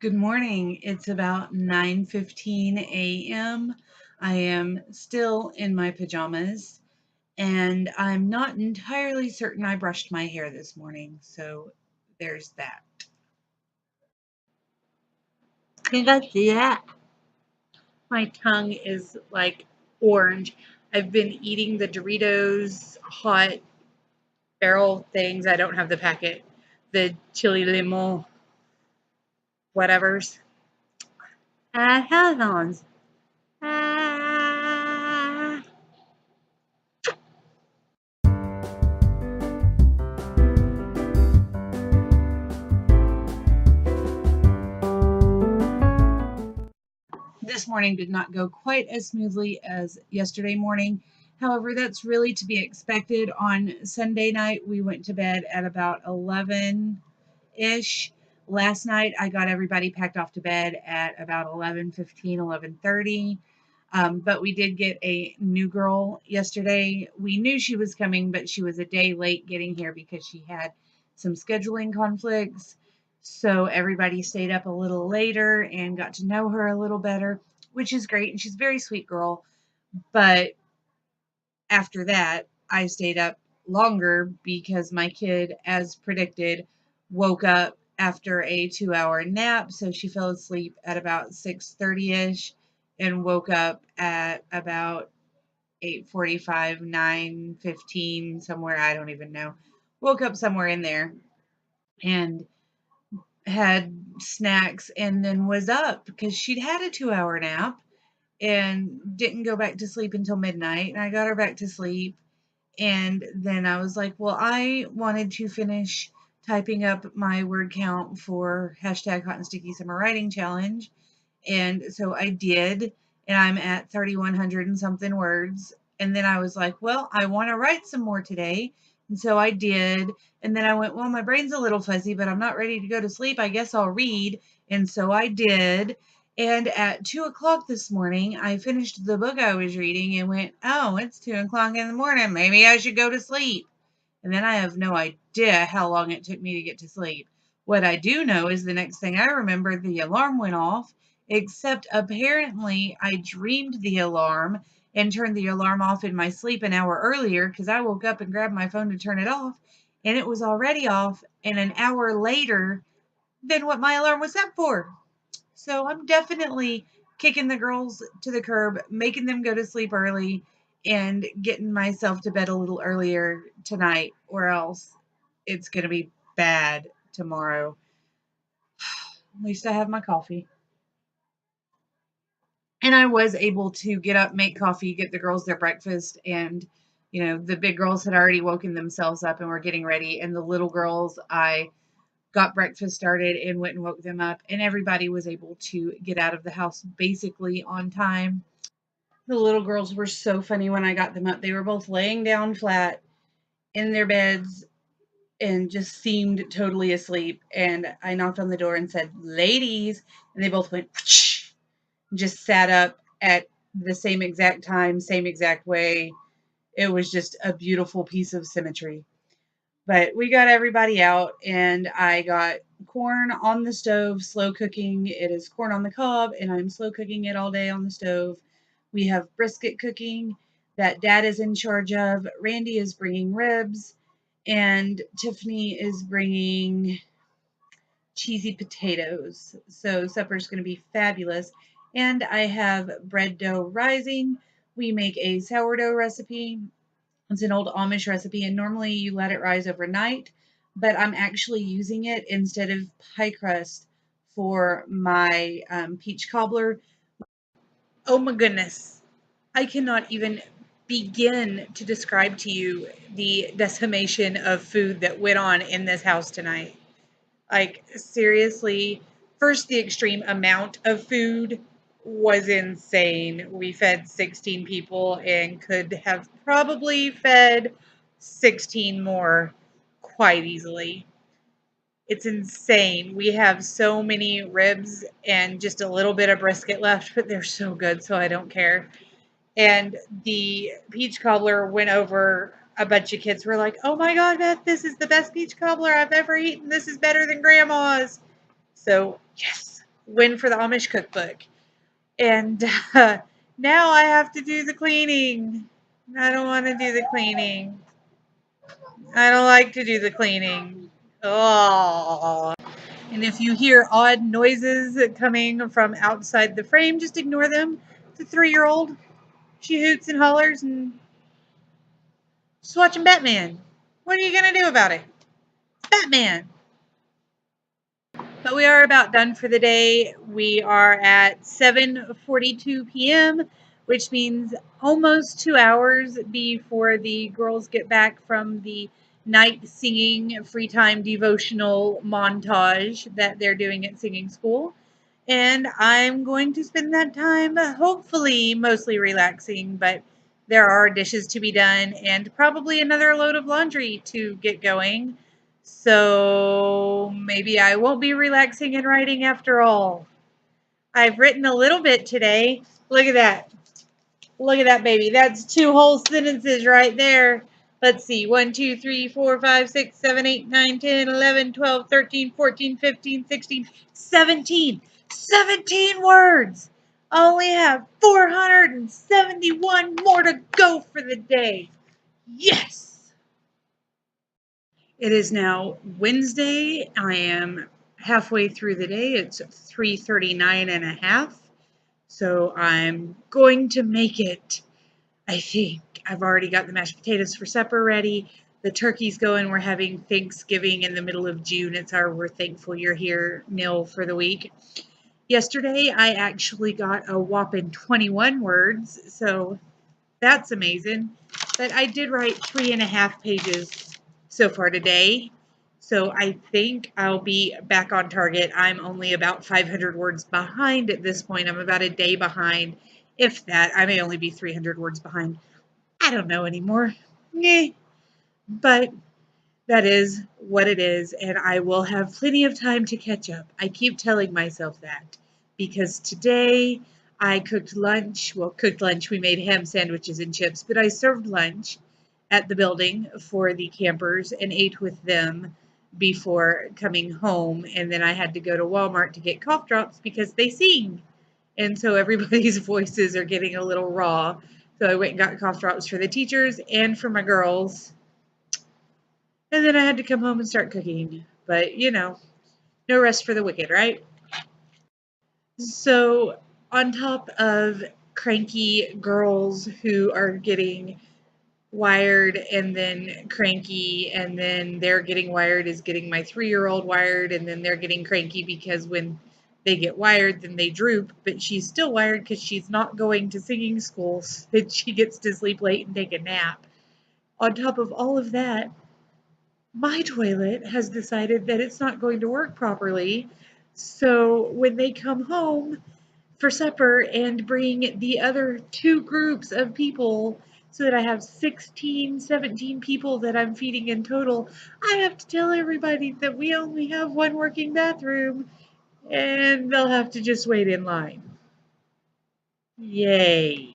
Good morning. It's about 9:15 a.m. I am still in my pajamas and I'm not entirely certain I brushed my hair this morning. So there's that. Can I see that? My tongue is like orange. I've been eating the Doritos hot barrel things. I don't have the packet. The chili limo whatevers. Headphones. Ah. This morning did not go quite as smoothly as yesterday morning. However, that's really to be expected. On Sunday night, we went to bed at about 11 ish. Last night, I got everybody packed off to bed at about 11:15, 11:30. But we did get a new girl yesterday. We knew she was coming, but she was a day late getting here because she had some scheduling conflicts. So everybody stayed up a little later and got to know her a little better, which is great. And she's a very sweet girl. But after that, I stayed up longer because my kid, as predicted, woke up after a 2-hour nap. So she fell asleep at about 6:30 ish and woke up at about 8:45, 9:15, somewhere. I don't even know. Woke up somewhere in there and had snacks and then was up because she'd had a 2-hour nap and didn't go back to sleep until midnight. And I got her back to sleep. And then I was like, well, I wanted to finish typing up my word count for hashtag Hot and Sticky Summer Writing Challenge. And so I did. And I'm at 3,100 and something words. And then I was like, well, I want to write some more today. And so I did. And then I went, well, my brain's a little fuzzy, but I'm not ready to go to sleep. I guess I'll read. And so I did. And at 2 o'clock this morning, I finished the book I was reading and went, oh, it's 2 o'clock in the morning. Maybe I should go to sleep. And then I have no idea how long it took me to get to sleep. What I do know is the next thing I remember, the alarm went off, except apparently I dreamed the alarm and turned the alarm off in my sleep an hour earlier because I woke up and grabbed my phone to turn it off, and it was already off and an hour later than what my alarm was set for. So I'm definitely kicking the girls to the curb, making them go to sleep early, and getting myself to bed a little earlier tonight, or else it's going to be bad tomorrow. At least I have my coffee. And I was able to get up, make coffee, get the girls their breakfast, and the big girls had already woken themselves up and were getting ready, and the little girls, I got breakfast started and went and woke them up, and everybody was able to get out of the house basically on time. The little girls were so funny when I got them up. They were both laying down flat in their beds and just seemed totally asleep. And I knocked on the door and said, ladies. And they both went, just sat up at the same exact time, same exact way. It was just a beautiful piece of symmetry. But we got everybody out, and I got corn on the stove, slow cooking. It is corn on the cob, and I'm slow cooking it all day on the stove. We have brisket cooking that Dad is in charge of. Randy is bringing ribs, and Tiffany is bringing cheesy potatoes. So supper's going to be fabulous. And I have bread dough rising. We make a sourdough recipe. It's an old Amish recipe, and normally you let it rise overnight, but I'm actually using it instead of pie crust for my peach cobbler. Oh my goodness. I cannot even begin to describe to you the decimation of food that went on in this house tonight. Like, seriously, first, the extreme amount of food was insane. We fed 16 people and could have probably fed 16 more quite easily. It's insane. We have so many ribs and just a little bit of brisket left, but they're so good, so I don't care. And the peach cobbler went over. A bunch of kids were like, oh my God, Beth, this is the best peach cobbler I've ever eaten. This is better than grandma's. So, yes. win for the Amish cookbook. And now I have to do the cleaning. I don't want to do the cleaning. I don't like to do the cleaning. Oh. And if you hear odd noises coming from outside the frame, just ignore them. It's a 3-year-old. She hoots and hollers and just watching Batman. What are you going to do about it? It's Batman. But we are about done for the day. We are at 7:42 p.m., which means almost 2 hours before the girls get back from the night singing free time devotional montage that they're doing at singing school. And I'm going to spend that time hopefully mostly relaxing, but there are dishes to be done and probably another load of laundry to get going. So maybe I won't be relaxing and writing after all. I've written a little bit today. Look at that. Look at that, baby. That's 2 whole sentences right there. Let's see. 1, 2, 3, 4, 5, 6, 7, 8, 9, 10, 11, 12, 13, 14, 15, 16, 17. 17 words. I only have 471 more to go for the day. Yes! It is now Wednesday. I am halfway through the day. It's 3:39 and a half. So I'm going to make it. I think I've already got the mashed potatoes for supper ready. The turkey's going. We're having Thanksgiving in the middle of June. It's our "We're Thankful You're Here" meal for the week. Yesterday, I actually got a whopping 21 words, so that's amazing. But I did write 3.5 pages so far today, so I think I'll be back on target. I'm only about 500 words behind at this point. I'm about a day behind, if that. I may only be 300 words behind. I don't know anymore. But that is what it is, and I will have plenty of time to catch up. I keep telling myself that because today I cooked lunch. Well, cooked lunch. We made ham sandwiches and chips, but I served lunch at the building for the campers and ate with them before coming home. And then I had to go to Walmart to get cough drops because they sing. And so everybody's voices are getting a little raw. So I went and got cough drops for the teachers and for my girls. And then I had to come home and start cooking. But, no rest for the wicked, right? So, on top of cranky girls who are getting wired and then cranky, and then they're getting wired is getting my 3-year-old wired, and then they're getting cranky because when they get wired, then they droop, but she's still wired because she's not going to singing school, so that she gets to sleep late and take a nap. On top of all of that, my toilet has decided that it's not going to work properly. So when they come home for supper and bring the other 2 groups of people, so that I have 16, 17 people that I'm feeding in total, I have to tell everybody that we only have 1 working bathroom and they'll have to just wait in line. Yay.